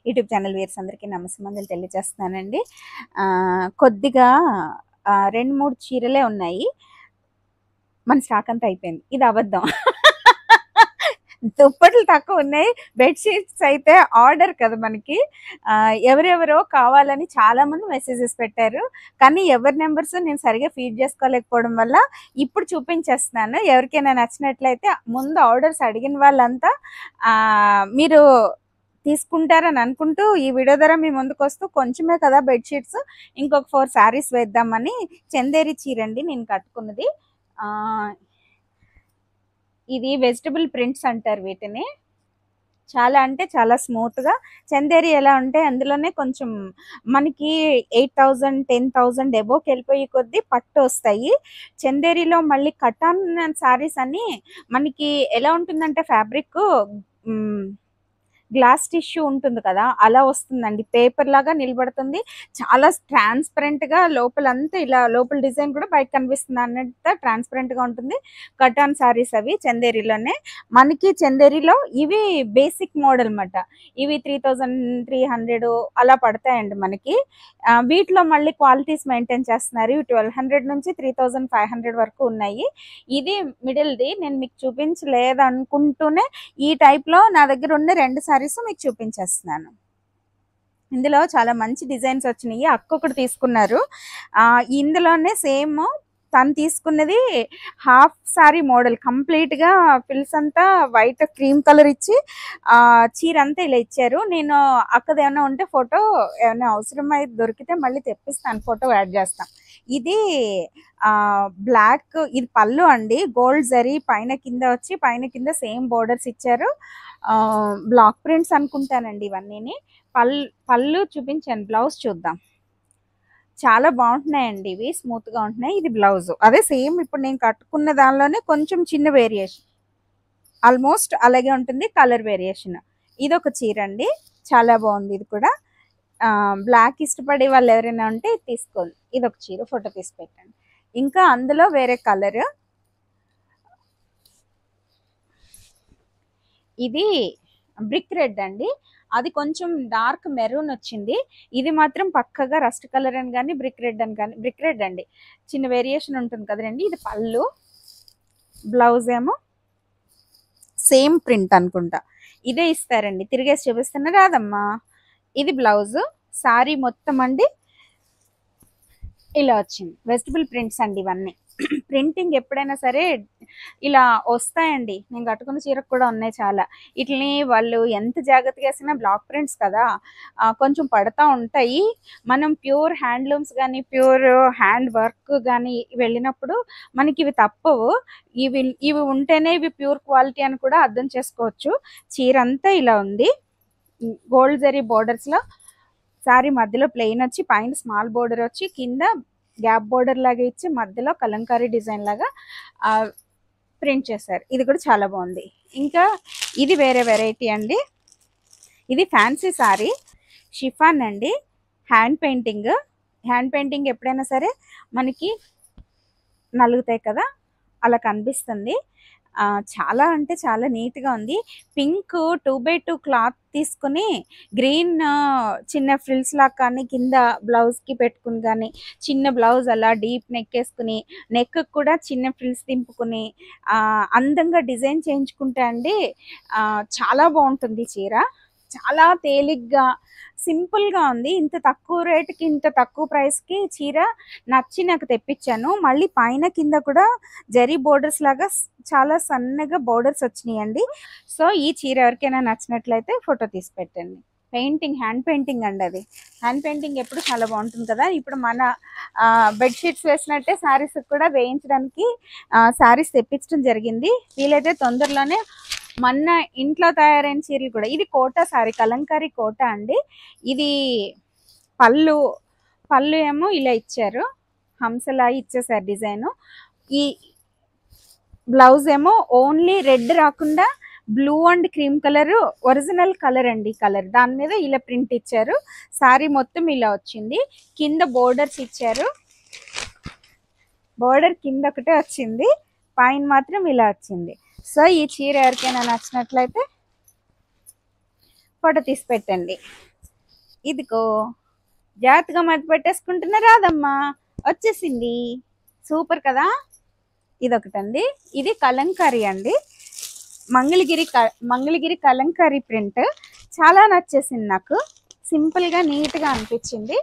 YouTube channel viewers అందరికీ నమస్కారాలు తెలియజేస్తున్నానండి. కొద్దిగా 2, 3 చీరలే ఉన్నాయి. మన స్టాక్ అంతా అయిపోయింది. ఇది అబద్ధం. దుప్పట్లు తక్కువ ఉన్నాయి. బెడ్‌షీట్స్ అయితే ఆర్డర్ కదా మనకి. ఎవరెవరో కావాలని చాలామంది మెసేజెస్ పెట్టారు. కానీ ఎవరి నెంబర్స్ నేను సరిగ్గా ఫీడ్ చేసుకోలేకపోవడం వల్ల ఇప్పుడు చూపించేస్తున్నాను. ఎవరికైనా నచ్చినట్లయితే ముందు ఆర్డర్స్ అడిగిన వాళ్ళంతా మీరు తీసుకుంటారని అనుకుంటూ ఈ వీడియో ద్వారా మీ ముందుకొస్తూ కొంచెమే కదా బెడ్‌షీట్స్ ఇంకొక 4 శారీస్ వేద్దామని చందేరి చీర అండి నేను కట్టుకున్నది. ఇది వెజిటబుల్ ప్రింట్స్ అంటారు వీటిని. చాలా అంటే చాలా స్మూత్‌గా చందేరి ఎలా ఉంటే అందులోనే కొంచెం మనకి 8,000, 10,000 అబోవ్‌కి వెళ్ళిపోయే కొద్దీ పట్టు వస్తాయి. చందేరిలో మళ్ళీ కటాన్ శారీస్ అని మనకి ఎలా ఉంటుందంటే ఫ్యాబ్రిక్ గ్లాస్ టిష్యూ ఉంటుంది కదా, అలా వస్తుందండి. పేపర్ లాగా నిలబడుతుంది. చాలా ట్రాన్స్పరెంట్గా లోపలంతా ఇలా లోపల డిజైన్ కూడా బయట కనిపిస్తుంది అన్నట్టు ట్రాన్స్పరెంట్గా ఉంటుంది. కటాన్ శారీస్ అవి చందేరిలోనే. మనకి చందేరిలో ఇవి బేసిక్ మోడల్ అన్నమాట. ఇవి 3,300 అలా పడతాయండి మనకి. వీటిలో మళ్ళీ క్వాలిటీస్ మెయింటైన్ చేస్తున్నారు. 1,200 నుంచి 3,500 వరకు ఉన్నాయి. ఇది మిడిల్ది నేను మీకు చూపించలేదనుకుంటూనే ఈ టైప్లో నా దగ్గర ఉన్న 2 శారీస్ మీకు చూపించేస్తున్నాను. ఇందులో చాలా మంచి డిజైన్స్ వచ్చినాయి. అక్కొకటి తీసుకున్నారు. ఇందులోనే సేమ్ తను తీసుకున్నది హాఫ్ సారీ మోడల్, కంప్లీట్గా ఫిల్స్ అంతా వైట్ క్రీమ్ కలర్ ఇచ్చి చీర అంతా ఇలా ఇచ్చారు. నేను అక్కది ఏమైనా ఉంటే ఫోటో ఏమైనా అవసరం అయితే దొరికితే మళ్ళీ తెప్పిస్తాను, ఫోటో యాడ్ చేస్తాను. ఇది బ్లాక్, ఇది పళ్ళు అండి. గోల్డ్ జరీ పైన కింద వచ్చి పైన కింద సేమ్ బోర్డర్స్ ఇచ్చారు. బ్లాక్ ప్రింట్స్ అనుకుంటానండి ఇవన్నీ. పళ్ళు చూపించాను. బ్లౌజ్ చూద్దాం. చాలా బాగుంటున్నాయండి ఇవి, స్మూత్గా ఉంటున్నాయి. ఇది బ్లౌజ్ అదే సేమ్ ఇప్పుడు నేను కట్టుకున్న దానిలోనే కొంచెం చిన్న వేరియేషన్, ఆల్మోస్ట్ అలాగే ఉంటుంది కలర్ వేరియేషన్. ఇది ఒక చీర అండి, చాలా బాగుంది. ఇది కూడా బ్లాక్ ఇష్టపడే వాళ్ళు ఎవరైనా ఉంటే తీసుకోండి. ఇది ఒక చీర, ఫోటో తీసి పెట్టండి. ఇంకా అందులో వేరే కలర్, ఇది బ్రిక్ రెడ్ అండి. అది కొంచెం డార్క్ మెరూన్ వచ్చింది. ఇది మాత్రం పక్కగా రస్ట్ కలర్ అని కానీ బ్రిక్ రెడ్ అని కానీ, బ్రిక్ రెడ్ అండి, చిన్న వేరియేషన్ ఉంటుంది కదండి. ఇది పళ్ళు, బ్లౌజ్ ఏమో సేమ్ ప్రింట్ అనుకుంటా. ఇదే ఇస్తారండి. తిరిగేసి చూపిస్తున్నా రాదమ్మా. ఇది బ్లౌజ్. సారీ మొత్తం అండి ఇలా వచ్చింది. వెజిటబుల్ ప్రింట్స్ అండి ఇవన్నీ. ప్రింటింగ్ ఎప్పుడైనా సరే ఇలా వస్తాయండి. నేను కట్టుకున్న చీరకు కూడా ఉన్నాయి చాలా. వీటిని వాళ్ళు ఎంత జాగ్రత్తగా వేసినా బ్లాక్ ప్రింట్స్ కదా, కొంచెం పడతా ఉంటాయి. మనం ప్యూర్ హ్యాండ్లూమ్స్ కానీ ప్యూర్ హ్యాండ్ వర్క్ కానీ వెళ్ళినప్పుడు మనకి ఇవి తప్పవు. ఇవి ఉంటేనే ఇవి ప్యూర్ క్వాలిటీ అని కూడా అర్థం చేసుకోవచ్చు. చీర అంతా ఇలా ఉంది. గోల్డ్ జరీ బోర్డర్స్లో సారీ మధ్యలో ప్లెయిన్ వచ్చి పైన స్మాల్ బోర్డర్ వచ్చి కింద గ్యాప్ బోర్డర్ లాగా ఇచ్చి మధ్యలో కలంకారీ డిజైన్ లాగా ప్రింట్ చేశారు. ఇది కూడా చాలా బాగుంది. ఇంకా ఇది వేరే వెరైటీ అండి. ఇది ఫ్యాన్సీ సారీ, షిఫాన్ అండి. హ్యాండ్ పెయింటింగ్ ఎప్పుడైనా సరే మనకి నలుగుతాయి కదా, అలా కనిపిస్తుంది. చాలా అంటే చాలా నీట్గా ఉంది. పింక్ 2x2 క్లాత్ తీసుకుని గ్రీన్ చిన్న ఫ్రిల్స్ లాగా కానీ కింద బ్లౌజ్కి పెట్టుకుని కానీ, చిన్న బ్లౌజ్ అలా డీప్ నెక్ వేసుకుని నెక్ కూడా చిన్న ఫ్రిల్స్ దింపుకుని అందంగా డిజైన్ చేయించుకుంటే అండి చాలా బాగుంటుంది చీర. చాలా తేలిగ్గా సింపుల్గా ఉంది. ఇంత తక్కువ రేటుకి ఇంత తక్కువ ప్రైస్కి చీర నచ్చి నాకు తెప్పించాను. మళ్ళీ పైన కింద కూడా జరీ బోర్డర్స్ లాగా చాలా సన్నగా బోర్డర్స్ వచ్చినాయండి. సో ఈ చీర ఎవరికైనా నచ్చినట్లయితే ఫోటో తీసి పెట్టండి. హ్యాండ్ పెయింటింగ్ అండి. అది హ్యాండ్ పెయింటింగ్ ఎప్పుడు చాలా బాగుంటుంది కదా. ఇప్పుడు మన బెడ్షీట్స్ వేసినట్టే శారీస్ కూడా వేయించడానికి శారీస్ తెప్పించడం జరిగింది. వీలైతే తొందరలోనే మొన్న ఇంట్లో తయారైన చీరలు కూడా. ఇది కోటా సారీ, కలంకారీ కోటా అండి. ఇది పళ్ళు ఏమో ఇలా ఇచ్చారు, హంసలా ఇచ్చేసారు డిజైను. ఈ బ్లౌజ్ ఏమో ఓన్లీ రెడ్ రాకుండా blue and cream colour, original colour అండి. కలర్ దాని మీద ఇలా ప్రింట్ ఇచ్చారు. సారీ మొత్తం ఇలా వచ్చింది. కింద బోర్డర్స్ ఇచ్చారు. బోర్డర్ కింద ఒకటే వచ్చింది, పైన మాత్రం ఇలా వచ్చింది. సో ఈ చీర ఎవరికైనా నచ్చినట్లయితే ఫోటో తీసి పెట్టండి. ఇదిగో జాగ్రత్తగా మధ్య పెట్టేసుకుంటున్నా రాదమ్మా, వచ్చేసింది. సూపర్ కదా. ఇదొకటండి, ఇది కలంకారీ అండి, మంగళగిరి కలంకారీ ప్రింట్. చాలా నచ్చేసింది నాకు, సింపుల్గా నీట్గా అనిపించింది.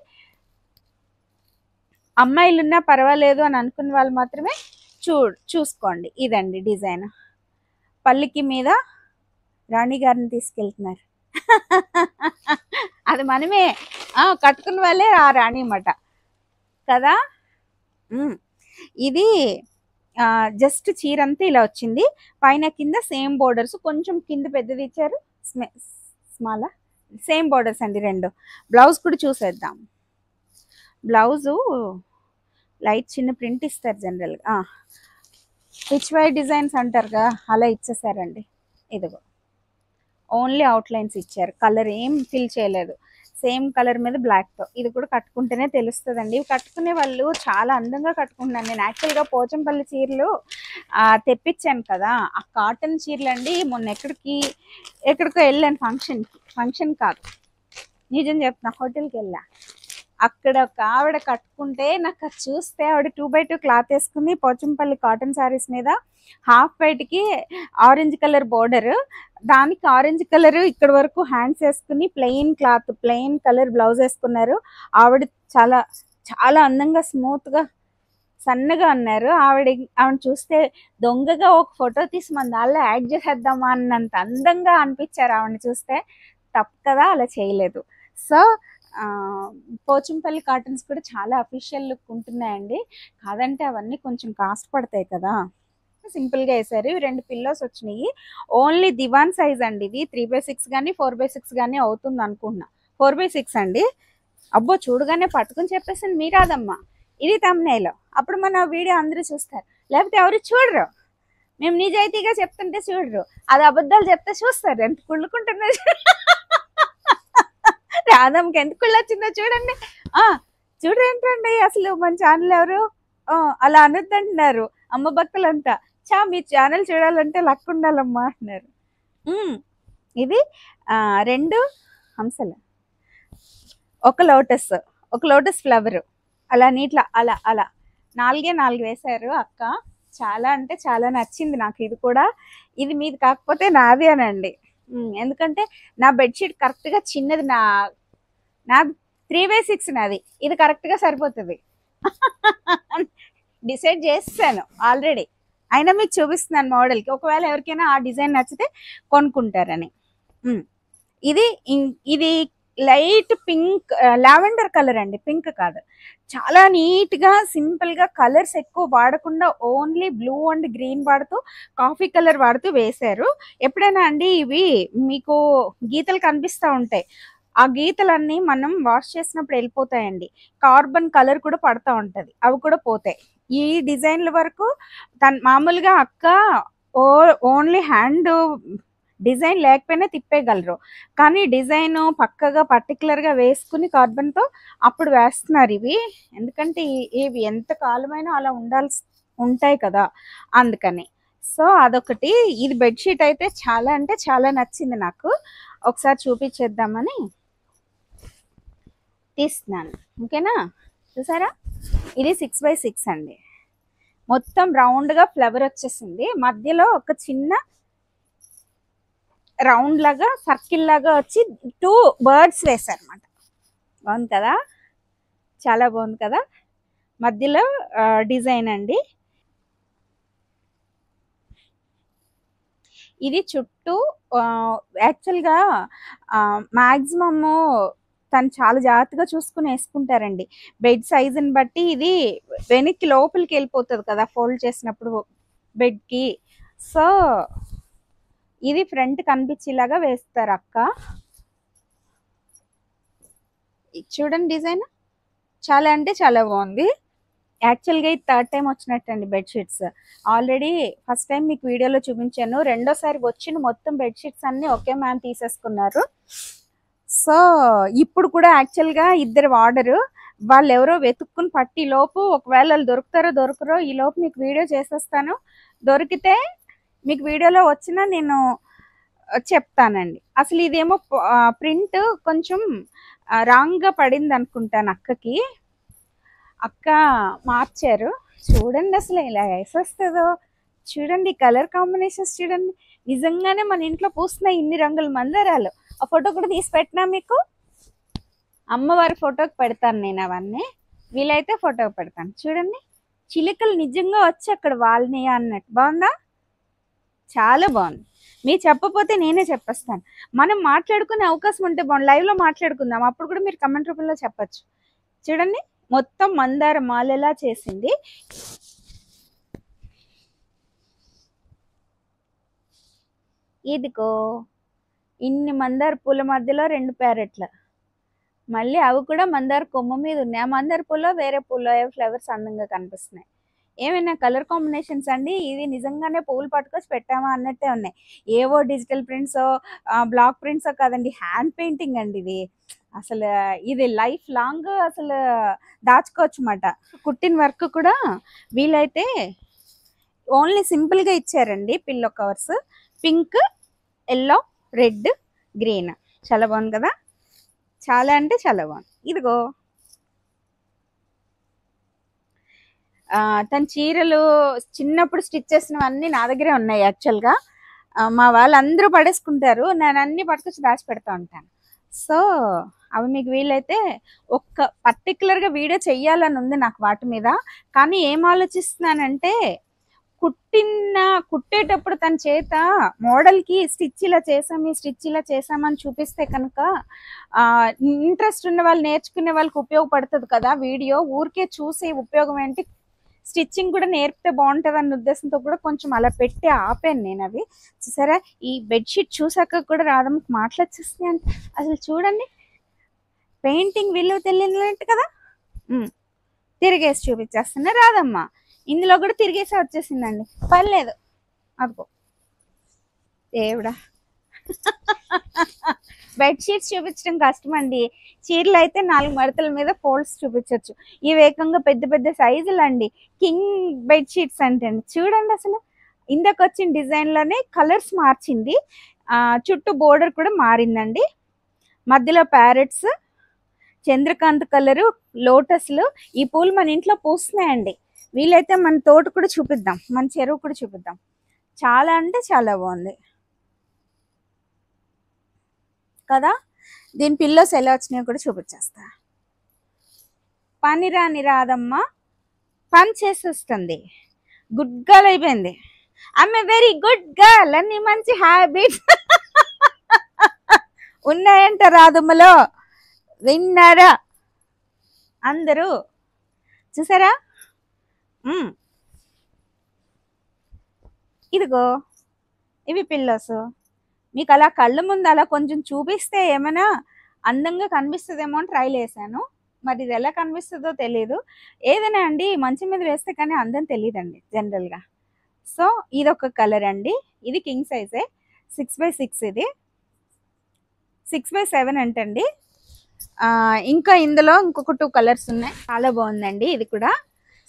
అమ్మాయిలున్నా పర్వాలేదు అని అనుకున్న వాళ్ళు మాత్రమే చూసుకోండి. ఇదండి డిజైన్. పల్లికి మీద రాణి గారిని తీసుకెళ్తున్నారు. అది మనమే కట్టుకున్న వాళ్ళే ఆ రాణి అన్నమాట కదా. ఇది జస్ట్ చీర అంతా ఇలా వచ్చింది, పైన కింద సేమ్ బోర్డర్స్, కొంచెం కింద పెద్దది ఇచ్చారు, స్మాల్ సేమ్ బోర్డర్స్ అండి రెండు. బ్లౌజ్ కూడా చూసేద్దాం. బ్లౌజు లైట్ చిన్న ప్రింట్ ఇస్తారు జనరల్గా, పిచ్ వై డిజైన్స్ అంటారుగా, అలా ఇచ్చేసారండి. ఇదిగో ఓన్లీ అవుట్లైన్స్ ఇచ్చారు, కలర్ ఏం ఫిల్ చేయలేదు, సేమ్ కలర్ మీద బ్లాక్తో. ఇది కూడా కట్టుకుంటేనే తెలుస్తుందండి. ఇవి కట్టుకునే వాళ్ళు చాలా అందంగా కట్టుకుంటున్నాను. నేను యాక్చువల్గా పోచంపల్లి చీరలు తెప్పించాను కదా, ఆ కాటన్ చీరలు అండి. మొన్న ఎక్కడికో వెళ్ళాను, ఫంక్షన్ కాదు, నిజం చెప్తున్నా, హోటల్కి వెళ్ళా. అక్కడ ఒక ఆవిడ కట్టుకుంటే నాకు అది చూస్తే, ఆవిడ 2x2 క్లాత్ వేసుకుని పోచంపల్లి కాటన్ శారీస్ మీద హాఫ్ వైట్కి ఆరెంజ్ కలర్ బోర్డర్, దానికి ఆరెంజ్ కలర్ ఇక్కడ వరకు హ్యాండ్స్ వేసుకుని plain cloth, plain colour blouse వేసుకున్నారు. ఆవిడ చాలా చాలా అందంగా స్మూత్గా సన్నగా అన్నారు. ఆవిడ చూస్తే దొంగగా ఒక ఫోటో తీసి మన దానిలో యాడ్ చేసేద్దామా అన్నంత అందంగా అనిపించారు ఆవిడని చూస్తే. తప్పు కదా, అలా చేయలేదు. సో పోచంపల్లి కాటన్స్ కూడా చాలా అఫీషియల్ లుక్ ఉంటున్నాయండి. కాదంటే అవన్నీ కొంచెం కాస్ట్ పడతాయి కదా. సింపుల్గా వేసారు. ఇవి 2 పిల్లోస్ వచ్చినాయి. ఓన్లీ దివాన్ సైజ్ అండి. ఇది 3x6 కానీ 4x6 కానీ అవుతుంది అనుకుంటున్నా. 4x6 అండి. అబ్బో చూడగానే పట్టుకుని చెప్పేసింది మీరాదమ్మా. ఇది తమ్నైల్. అప్పుడు మన వీడియో అందరూ చూస్తారు, లేకపోతే ఎవరు చూడరు. మేము నిజాయితీగా చెప్తుంటే చూడరు, అది అబద్ధాలు చెప్తే చూస్తారు. ఎంత కుళ్ళుకుంటున్నా రాధమ్మకి ఎంత కుళ్ళు వచ్చిందో చూడండి. చూడరేంటండి అసలు మన ఛానల్ ఎవరు అలా అనొద్దంటున్నారు అమ్మ భక్తులంతా. మీ ఛానల్ చూడాలంటే లక్ ఉండాలమ్మా అంటున్నారు. ఇది 2 హంసలు, ఒక లోటస్ ఫ్లవర్, అలా నీట్లా అలా 4 వేశారు అక్క. చాలా అంటే చాలా నచ్చింది నాకు. ఇది కూడా, ఇది మీది కాకపోతే నాది అనండి. ఎందుకంటే నా బెడ్షీట్ కరెక్ట్గా చిన్నది, నా 3x6 నాది, ఇది కరెక్ట్గా సరిపోతుంది. డిసైడ్ చేస్తాను ఆల్రెడీ, అయినా మీకు చూపిస్తున్నాను మోడల్కి, ఒకవేళ ఎవరికైనా ఆ డిజైన్ నచ్చితే కొనుక్కుంటారని. ఇది లైట్ పింక్, లావెండర్ కలర్ అండి, పింక్ కాదు. చాలా నీట్గా సింపుల్గా కలర్స్ ఎక్కువ వాడకుండా ఓన్లీ బ్లూ అండ్ గ్రీన్ వాడుతూ, కాఫీ కలర్ వాడుతూ వేశారు. ఎప్పుడైనా అండి ఇవి మీకు గీతలు కనిపిస్తూ ఉంటాయి, ఆ గీతలన్నీ మనం వాష్ చేసినప్పుడు వెళ్ళిపోతాయండి. కార్బన్ కలర్ కూడా పడుతూ ఉంటుంది, అవి కూడా పోతాయి. ఈ డిజైన్ల వరకు మామూలుగా అక్క ఓన్లీ హ్యాండ్ డిజైన్ లేకపోయినా తిప్పేయగలరు, కానీ డిజైన్ పక్కగా పర్టికులర్గా వేసుకుని కార్బన్తో అప్పుడు వేస్తున్నారు ఇవి. ఎందుకంటే ఇవి ఎంత కాలమైనా అలా ఉంటాయి కదా, అందుకని. సో అదొకటి. ఇది బెడ్షీట్ అయితే చాలా అంటే చాలా నచ్చింది నాకు. ఒకసారి చూపించేద్దామని తీస్తున్నాను, ఓకేనా. చూసారా, ఇది 6x6 అండి. మొత్తం రౌండ్గా ఫ్లవర్ వచ్చేసింది, మధ్యలో ఒక చిన్న రౌండ్ లాగా సర్కిల్ లాగా వచ్చి 2 బర్డ్స్ వేసారనమాట. బాగుంది కదా, చాలా బాగుంది కదా. మధ్యలో డిజైన్ అండి. ఇది చుట్టూ యాక్చువల్గా మ్యాక్సిమము తను చాలా జాగ్రత్తగా చూసుకుని వేసుకుంటారండి. బెడ్ సైజుని బట్టి ఇది వెనక్కి లోపలికి వెళ్ళిపోతుంది కదా ఫోల్డ్ చేసినప్పుడు బెడ్కి. సో ఇది ఫ్రంట్ కనిపించేలాగా వేస్తారు అక్క. చూడండి డిజైన్ చాలా అంటే చాలా బాగుంది. యాక్చువల్గా ఇది 3rd టైం వచ్చినట్టండి బెడ్షీట్స్. ఆల్రెడీ ఫస్ట్ టైం మీకు వీడియోలో చూపించాను, రెండోసారి వచ్చిన మొత్తం బెడ్షీట్స్ అన్నీ ఒకే మ్యామ్ తీసేసుకున్నారు. సో ఇప్పుడు కూడా యాక్చువల్గా 2 ఆర్డరు, వాళ్ళు ఎవరో వెతుక్కుని పట్టి లోపు, ఒకవేళ వాళ్ళు దొరకరో ఈ లోపు మీకు వీడియో చేసేస్తాను. దొరికితే మీకు వీడియోలో వచ్చినా నేను చెప్తానండి. అసలు ఇదేమో ప్రింట్ కొంచెం రాంగ్గా పడింది అనుకుంటాను అక్కకి. అక్క మార్చారు. చూడండి అసలు ఎలా వేసేస్తుందో. చూడండి కలర్ కాంబినేషన్స్ చూడండి. నిజంగానే మన ఇంట్లో పూస్తున్నాయి ఇన్ని రంగుల మందారాలు. ఆ ఫోటో కూడా తీసి పెట్టినా మీకు. అమ్మవారి ఫోటోకి పెడతాను నేను అవన్నీ. వీలైతే ఫోటోకి పెడతాను. చూడండి చిలుకలు నిజంగా వచ్చి అక్కడ వాళ్ళని అన్నట్టు. బాగుందా? చాలా బాగుంది. మీరు చెప్పకపోతే నేనే చెప్పేస్తాను. మనం మాట్లాడుకునే అవకాశం ఉంటే బాగుంది. లైవ్లో మాట్లాడుకుందాం. అప్పుడు కూడా మీరు కమెంట్ రూపంలో చెప్పచ్చు. చూడండి మొత్తం మందార మాలలా చేసింది. ఇదిగో ఇన్ని మందార పూల మధ్యలో 2 ప్యారెట్లు. మళ్ళీ అవి కూడా మందార కొమ్మ మీద ఉన్నాయి. ఆ మందార పూలో వేరే పూలో ఫ్లవర్స్ అందంగా కనిపిస్తున్నాయి. ఏమైనా కలర్ కాంబినేషన్స్ అండి. ఇది నిజంగానే పువ్వులు పట్టుకొచ్చి పెట్టామా అన్నట్టే ఉన్నాయి. ఏవో డిజిటల్ ప్రింట్స్ బ్లాక్ ప్రింట్స్ కాదండి, హ్యాండ్ పెయింటింగ్ అండి ఇది. అసలు ఇది లైఫ్ లాంగ్ అసలు దాచుకోవచ్చు అన్నమాట. కుట్టిన వర్క్ కూడా వీలైతే ఓన్లీ సింపుల్గా ఇచ్చారండి. Pillow covers pink, yellow, red, green. చాలా బాగుంది కదా? చాలా అంటే చాలా బాగుంది. ఇదిగో తన చీరలు చిన్నప్పుడు స్టిచ్ చేసినవన్నీ నా దగ్గరే ఉన్నాయి. యాక్చువల్గా మా వాళ్ళందరూ పడేసుకుంటారు, నేను అన్ని పట్టుకొచ్చి దాచి పెడతా ఉంటాను. సో అవి మీకు వీలైతే ఒక్క పర్టికులర్గా వీడియో చెయ్యాలని ఉంది నాకు వాటి మీద. కానీ ఏం ఆలోచిస్తున్నానంటే కుట్టేటప్పుడు తన చేత మోడల్కి స్టిచ్ ఇలా చేసాము, స్టిచ్ ఇలా చేసామని చూపిస్తే కనుక ఇంట్రెస్ట్ ఉన్న వాళ్ళు, నేర్చుకునే వాళ్ళకి ఉపయోగపడుతుంది కదా వీడియో. ఊరికే చూసి ఉపయోగం ఏంటి, స్టిచ్చింగ్ కూడా నేర్పితే బాగుంటుంది అన్న ఉద్దేశంతో కూడా కొంచెం అలా పెట్టి ఆపాను నేను అవి. చూసారా ఈ బెడ్షీట్ చూసాక కూడా రాధమ్మకి మాట్లాడేస్తుంది అంటే అసలు చూడండి పెయింటింగ్ విలువ తెలియనట్టు కదా. తిరిగేసి చూపించేస్తున్నా రాధమ్మ. ఇందులో కూడా తిరిగేసి వచ్చేసిందండి. పర్లేదు అదిగో దేవుడా. బెడ్షీట్స్ చూపించడం కష్టమండి. చీరలు అయితే 4 మడతల మీద ఫోల్డ్స్ చూపించవచ్చు. ఇవి ఏకంగా పెద్ద పెద్ద సైజులు అండి. కింగ్ బెడ్షీట్స్ అంటే చూడండి అసలు ఇందాక వచ్చిన డిజైన్లోనే కలర్స్ మార్చింది. చుట్టూ బోర్డర్ కూడా మారిందండి. మధ్యలో ప్యారెట్స్, చంద్రకాంత్ కలరు, లోటస్లు. ఈ పూలు మన ఇంట్లో పూస్తున్నాయండి. వీలైతే మన తోట కూడా చూపిద్దాం, మన చెరువు కూడా చూపిద్దాం. చాలా అంటే చాలా బాగుంది కదా. దీని పిల్లోస్ ఎలా వచ్చినాయో కూడా చూపించేస్తా. పని రాని రాదమ్మ పని చేసేస్తుంది. గుడ్ గర్ల్ అయిపోయింది. I'm a very good girl. అన్ని మంచి హ్యాబిట్స్ ఉన్నాయంట రాధమ్మలో. విన్నారా అందరూ? చూసారా? ఇదిగో ఇవి పిల్లోస్. మీకు అలా కళ్ళ ముందు అలా కొంచెం చూపిస్తే ఏమైనా అందంగా కనిపిస్తుందేమో అని ట్రైల్ వేసాను. మరి ఇది ఎలా కనిపిస్తుందో తెలియదు. ఏదైనా అండి మంచం మీద వేస్తే కానీ అందం తెలియదండి జనరల్గా. సో ఇది ఒక కలర్ అండి. ఇది కింగ్ సైజే, 6x6. ఇది 6x7 అంటండి. ఇంకా ఇందులో ఇంకొక 2 కలర్స్ ఉన్నాయి. చాలా బాగుందండి. ఇది కూడా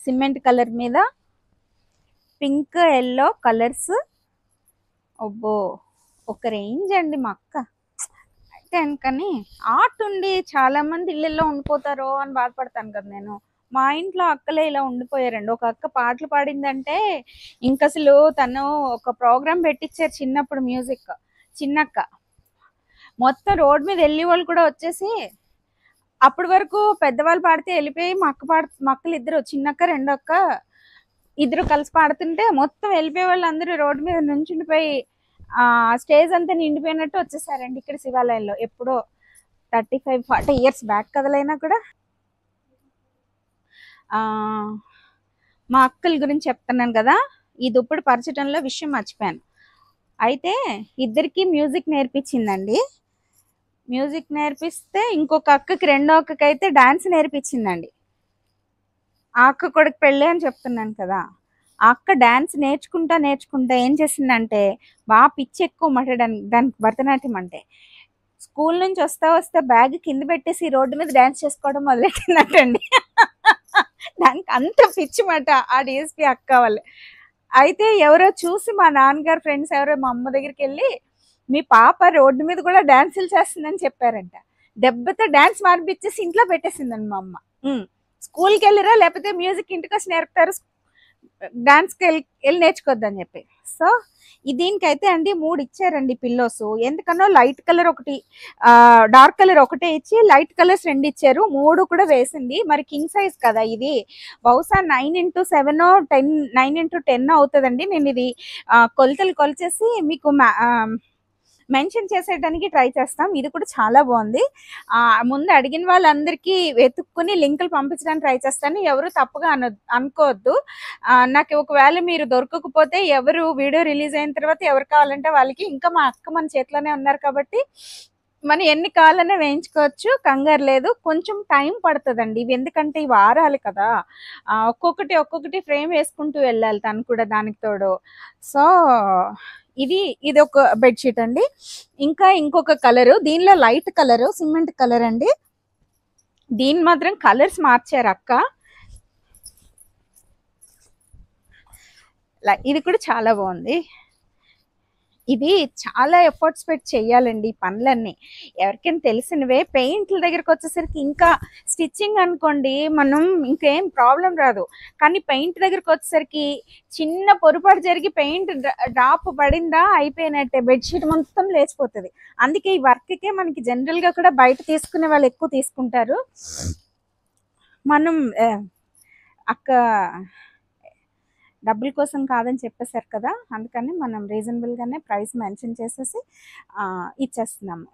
సిమెంట్ కలర్ మీద పింక్, ఎల్లో కలర్స్. అబ్బో ఒక రేంజ్ అండి. మా అక్క అయితే కానీ ఆర్ట్ ఉండి చాలా మంది ఇళ్ళల్లో ఉండిపోతారో అని బాధపడతాను కదా నేను. మా ఇంట్లో అక్కలే ఇలా ఉండిపోయారండి. ఒక అక్క పాటలు పాడిందంటే ఇంక అసలు తను ఒక ప్రోగ్రామ్ పెట్టించారు చిన్నప్పుడు, మ్యూజిక్. చిన్నక్క మొత్తం రోడ్ మీద వెళ్ళే వాళ్ళు కూడా వచ్చేసి అప్పటి వరకు పెద్దవాళ్ళు పాడితే వెళ్ళిపోయి మా అక్కలు ఇద్దరు, చిన్నక్క రెండక్క ఇద్దరు కలిసి పాడుతుంటే మొత్తం వెళ్ళిపోయే వాళ్ళు అందరూ రోడ్డు మీద నుంచుండిపోయి స్టేజ్ అంతా నిండిపోయినట్టు వచ్చేసారండి ఇక్కడ శివాలయంలో. ఎప్పుడో 35-40 ఇయర్స్ బ్యాక్ కదలైనా కూడా. మా అక్కల గురించి చెప్తున్నాను కదా. ఈ దుప్పటి పరచడంలో విషయం మర్చిపోయాను. అయితే ఇద్దరికి మ్యూజిక్ నేర్పించిందండి. మ్యూజిక్ నేర్పిస్తే ఇంకొక అక్కకి, రెండో అక్కకి అయితే డాన్స్ నేర్పించిందండి. ఆ అక్క కొడుకు పెళ్ళి అని చెప్తున్నాను కదా. ఆ అక్క డాన్స్ నేర్చుకుంటా ఏం చేసిందంటే బాగా పిచ్చి ఎక్కువ దానికి భరతనాట్యం అంటే. స్కూల్ నుంచి వస్తే బ్యాగ్ కింద పెట్టేసి రోడ్డు మీద డాన్స్ చేసుకోవడం మొదలెట్టిందంటండి. దానికి అంత పిచ్చి మాట ఆ డిఎస్పి అక్క వాళ్ళు. అయితే ఎవరో చూసి మా నాన్నగారు ఫ్రెండ్స్ ఎవరో మా అమ్మ దగ్గరికి వెళ్ళి మీ పాప రోడ్డు మీద కూడా డాన్సులు చేస్తుందని చెప్పారంట. దెబ్బతో డాన్స్ మార్పిచ్చేసి ఇంట్లో పెట్టేసిందండి మా అమ్మ. స్కూల్కి వెళ్ళిరా లేకపోతే మ్యూజిక్ ఇంటికి వచ్చి నేర్పుతారు, డాన్స్కి వెళ్ళి నేర్చుకోవద్దని చెప్పి. సో దీనికైతే అండి 3 ఇచ్చారండి పిల్లోస్. ఎందుకన్నా లైట్ కలర్ ఒకటి, డార్క్ కలర్ ఒకటే ఇచ్చి లైట్ కలర్స్ 2 ఇచ్చారు. 3 కూడా వేసింది. మరి కింగ్ సైజ్ కదా ఇది, బహుశా 9x7 10 9x10 అవుతుందండి. నేను ఇది కొలతలు కొలిచేసి మీకు మెన్షన్ చేసేయడానికి ట్రై చేస్తాం. ఇది కూడా చాలా బాగుంది. ముందు అడిగిన వాళ్ళందరికీ వెతుక్కుని లింకులు పంపించడానికి ట్రై చేస్తాను. ఎవరు తప్పుగా అనుకోవద్దు. నాకు ఒకవేళ మీరు దొరకకపోతే ఎవరు వీడియో రిలీజ్ అయిన తర్వాత ఎవరు కావాలంటే వాళ్ళకి, ఇంకా మా అక్క మన చేతిలోనే ఉన్నారు కాబట్టి మనం ఎన్ని కావాలన్నా వేయించుకోవచ్చు, కంగారు లేదు. కొంచెం టైం పడుతుందండి ఇవి, ఎందుకంటే ఇవి ఆరాలి కదా. ఒక్కొక్కటి ఫ్రేమ్ వేసుకుంటూ వెళ్ళాలి తను కూడా దానికి తోడు. సో ఇది ఒక బెడ్షీట్ అండి. ఇంకా ఇంకొక కలరు, దీనిలో లైట్ కలరు సిమెంట్ కలర్ అండి. దీని మాత్రం కలర్స్ మార్చారు అక్క. ఇది కూడా చాలా బాగుంది. ఇది చాలా ఎఫర్ట్స్ పెట్టి చెయ్యాలండి ఈ పనులన్నీ. ఎవరికైనా తెలిసినవే. పెయింట్ల దగ్గరకు వచ్చేసరికి ఇంకా స్టిచ్చింగ్ అనుకోండి మనం ఇంకేం ప్రాబ్లం రాదు, కానీ పెయింట్ దగ్గరకు వచ్చేసరికి చిన్న పొరపాటు జరిగి పెయింట్ డ్రాప్ పడిందా అయిపోయినట్టే, బెడ్షీట్ మొత్తం లేచిపోతుంది. అందుకే ఈ వర్క్కే మనకి జనరల్గా కూడా బయట తీసుకునే వాళ్ళు ఎక్కువ తీసుకుంటారు. మనం అక్క డబ్బుల కోసం కాదని చెప్పేశారు కదా, అందుకని మనం రీజనబుల్గానే ప్రైస్ మెన్షన్ చేసేసి ఇచ్చేస్తున్నాము.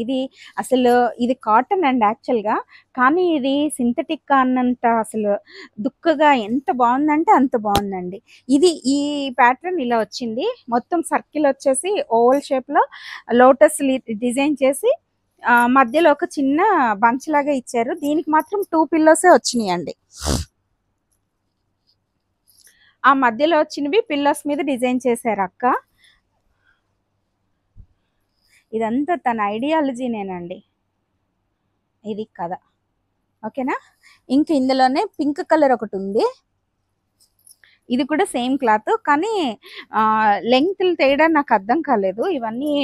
ఇది అసలు ఇది కాటన్ అండి యాక్చువల్గా, కానీ ఇది సింథటిక్ అన్నంత అసలు దుక్కగా ఎంత బాగుందంటే అంత బాగుందండి. ఈ ప్యాటర్న్ ఇలా వచ్చింది. మొత్తం సర్కిల్ వచ్చేసి ఓవల్ షేప్లో లోటస్ డిజైన్ చేసి మధ్యలో ఒక చిన్న బంచ్ లాగా ఇచ్చారు. దీనికి మాత్రం 2 పిల్లోసే వచ్చినాయి అండి. ఆ మధ్యలో వచ్చినవి పిల్లోస్ మీద డిజైన్ చేశారు అక్క. ఇదంతా తన ఐడియాలజీనేనండి, ఇది కదా. ఓకేనా. ఇంక ఇందులోనే పింక్ కలర్ ఒకటి ఉంది. ఇది కూడా సేమ్ క్లాత్, కానీ లెంగ్త్లు తేడా నాకు అర్థం కాలేదు. ఇవన్నీ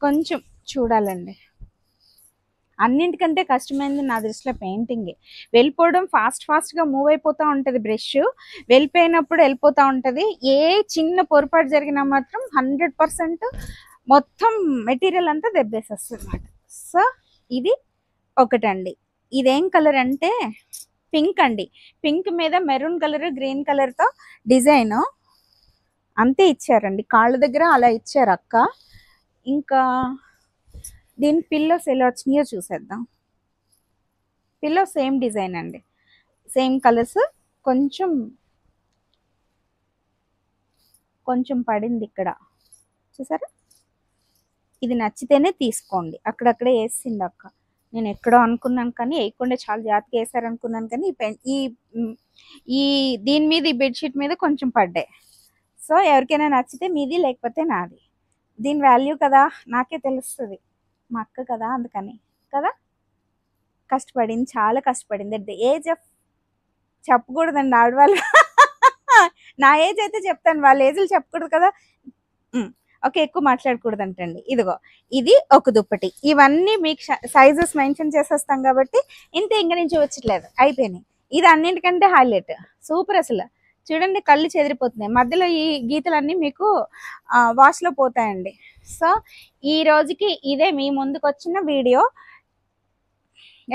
కొంచెం చూడాలండి. అన్నింటికంటే కష్టమైనది నా దృష్టిలో పెయింటింగే. వెళ్ళిపోవడం ఫాస్ట్గా మూవ్ అయిపోతూ ఉంటుంది, బ్రష్ వెళ్ళిపోయినప్పుడు వెళ్ళిపోతూ ఉంటుంది. ఏ చిన్న పొరపాటు జరిగినా మాత్రం 100% మొత్తం మెటీరియల్ అంతా దెబ్బేసేస్తుంది అన్నమాట. సో ఇది ఒకటండి. ఇదేం కలర్ అంటే పింక్ అండి. పింక్ మీద మెరూన్ కలర్ గ్రీన్ కలర్తో డిజైన్ అంతే ఇచ్చారండి. కాళ్ళ దగ్గర అలా ఇచ్చారు అక్క. ఇంకా దీని పిల్లోస్ ఎలా వచ్చినాయో చూసేద్దాం. పిల్లో సేమ్ డిజైన్ అండి, సేమ్ కలర్స్. కొంచెం పడింది ఇక్కడ, చూసారా. ఇది నచ్చితేనే తీసుకోండి. అక్కడక్కడే వేసింది అక్క. నేను ఎక్కడో అనుకున్నాను కానీ వేయకుండా చాలా జాగ్రత్తగా వేసారనుకున్నాను, కానీ ఈ దీని మీద ఈ బెడ్షీట్ మీద కొంచెం పడ్డాయి. సో ఎవరికైనా నచ్చితే మీది, లేకపోతే నాది. దీని వాల్యూ కదా నాకే తెలుస్తుంది, మా అక్క కదా, అందుకని కదా. కష్టపడింది, చాలా కష్టపడింది. అట్ ద ఏజ్ ఆఫ్ చెప్పకూడదండి ఆడవాళ్ళు. నా ఏజ్ అయితే చెప్తాను, వాళ్ళ ఏజ్లు చెప్పకూడదు కదా. ఓకే, ఎక్కువ మాట్లాడకూడదంటండి. ఇదిగో ఇది ఒక దుప్పటి. ఇవన్నీ మీకు సైజెస్ మెన్షన్ చేసేస్తాం కాబట్టి ఇంతే, ఇంక నేను చూపించట్లేదు, అయిపోయినాయి. ఇది అన్నింటికంటే హైలైట్, సూపర్. అసలు చూడండి, కళ్ళు చెదిరిపోతున్నాయి. మధ్యలో ఈ గీతలన్నీ మీకు వాష్లో పోతాయండి. సో ఈ రోజుకి ఇదే మీ ముందుకు వచ్చిన వీడియో.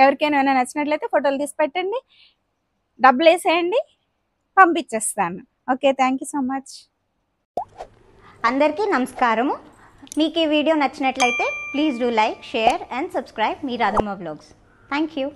ఎవరికైనా నచ్చినట్లయితే ఫోటోలు తీసి పెట్టండి, డబ్బులు వేసేయండి, పంపించేస్తాను. Okay, thank you so much. అందరికీ నమస్కారము. మీకు ఈ వీడియో నచ్చినట్లయితే please do like, share and subscribe me Radhamma vlogs. Thank you.